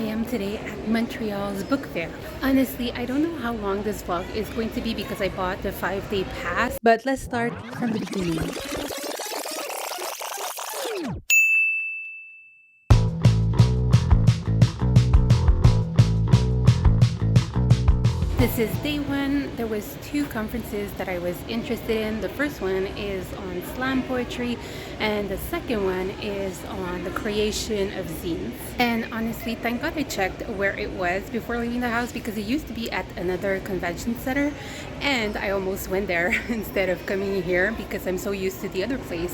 am today at Montreal's Book Fair. Honestly, I don't know how long this vlog is going to be because I bought the 5-day pass, but let's start from the beginning. This is day one. There was 2 conferences that I was interested in. The first one is on slam poetry and the second one is on the creation of zines. And honestly, thank God I checked where it was before leaving the house because it used to be at another convention center and I almost went there instead of coming here because I'm so used to the other place.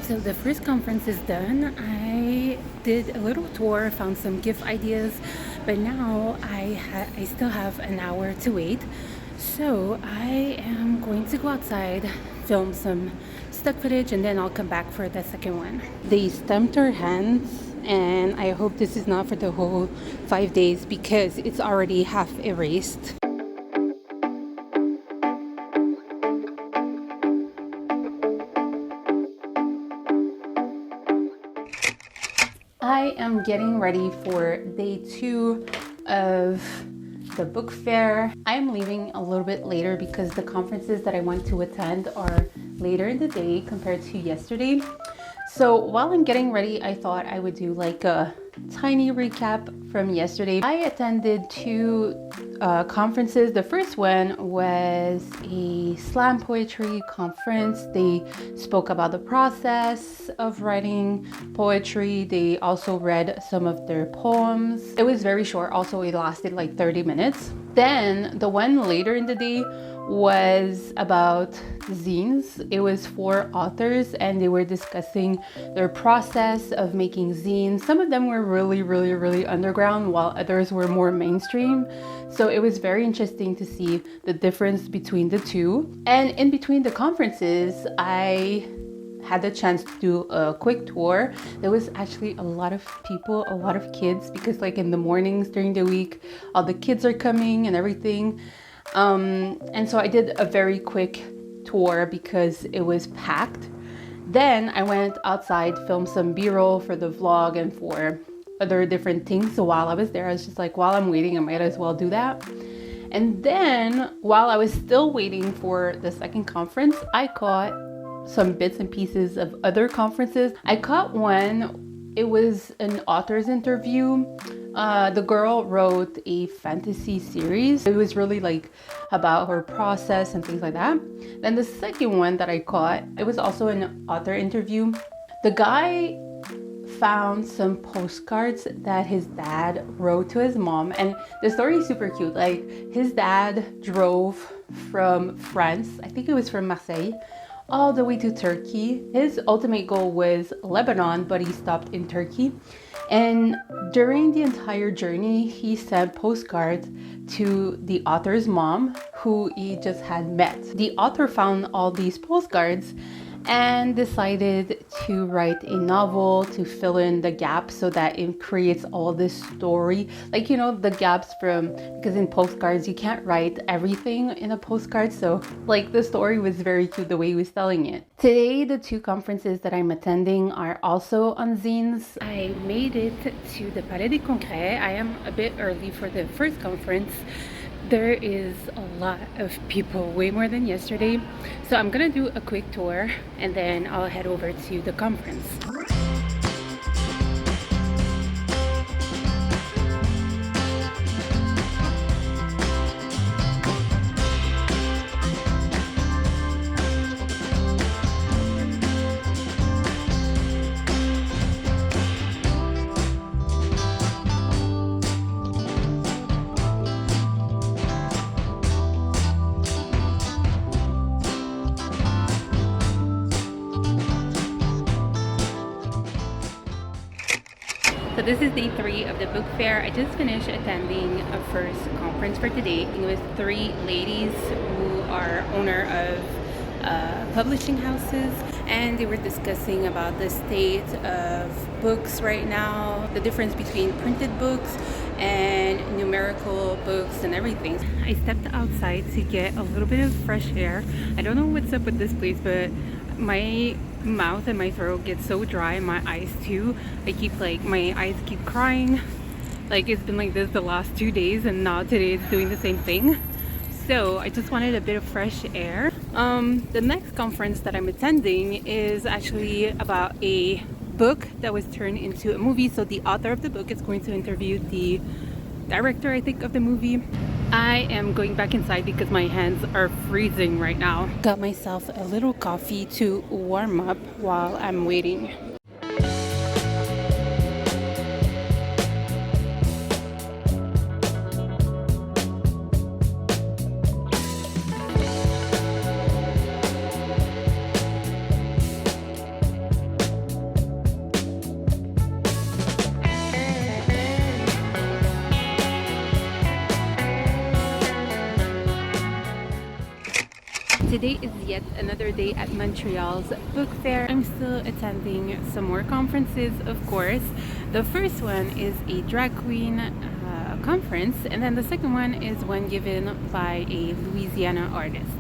So the first conference is done. I did a little tour, found some gift ideas, but now I still have an hour to wait. So I am going to go outside, film some stock footage, and then I'll come back for the second one. They stamped our hands, and I hope this is not for the whole 5 days because it's already half erased. I am getting ready for day 2 of the book fair. I am leaving a little bit later because the conferences that I want to attend are later in the day compared to yesterday. So while I'm getting ready, I thought I would do like a tiny recap from yesterday. I attended 2 conferences. The first one was a slam poetry conference. They spoke about the process of writing poetry. They also read some of their poems. It was very short. Also, it lasted like 30 minutes. Then the one later in the day was about zines. It was 4 authors and they were discussing their process of making zines. Some of them were really underground while others were more mainstream. So it was very interesting to see the difference between the two. And in between the conferences, I had the chance to do a quick tour. There was actually a lot of people, a lot of kids, because like in the mornings during the week, all the kids are coming and everything. And so I did a very quick tour because it was packed. Then I went outside, filmed some B-roll for the vlog and for other different things. So while I was there, I was just like, while I'm waiting, I might as well do that. And then while I was still waiting for the second conference, I caught some bits and pieces of other conferences. I caught one, it was an author's interview. The girl wrote a fantasy series. It was really like about her process and things like that. Then the second one that I caught, it was also an author interview. The guy found some postcards that his dad wrote to his mom, and the story is super cute. Like his dad drove from France, I think it was from Marseille, all the way to Turkey. His ultimate goal was Lebanon, but he stopped in Turkey. And during the entire journey, he sent postcards to the author's mom, who he just had met. The author found all these postcards and decided to write a novel to fill in the gaps so that it creates all this story. Like, you know, the gaps from, because in postcards, you can't write everything in a postcard. So like the story was very cute the way he was telling it. Today, the 2 conferences that I'm attending are also on zines. I made it to the Palais des Congrès. I am a bit early for the first conference. There is a lot of people, way more than yesterday. So I'm gonna do a quick tour and then I'll head over to the conference. So this is day 3 of the book fair. I just finished attending a first conference for today. It was 3 ladies who are owner of publishing houses, and they were discussing about the state of books right now, the difference between printed books and numerical books and everything. I stepped outside to get a little bit of fresh air. I don't know what's up with this place, but my mouth and my throat get so dry, and my eyes too. My eyes keep crying. Like, it's been like this the last 2 days, and now today it's doing the same thing. So I just wanted a bit of fresh air. The next conference that I'm attending is actually about a book that was turned into a movie. So the author of the book is going to interview the director, I think, of the movie. I am going back inside because my hands are freezing right now. Got myself a little coffee to warm up while I'm waiting. Today is yet another day at Montreal's Book Fair. I'm still attending some more conferences, of course. The first one is a drag queen conference, and then the second one is one given by a Louisiana artist.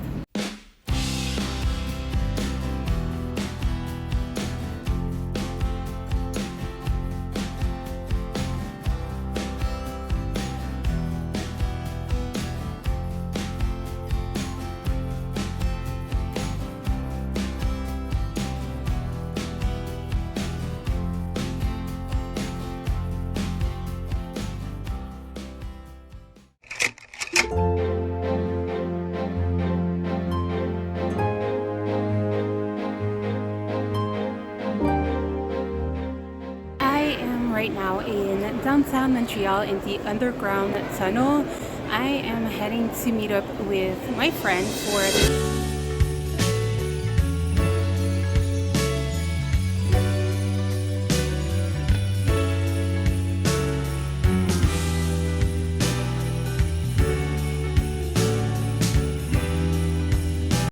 Right now in downtown Montreal in the underground tunnel. I am heading to meet up with my friend for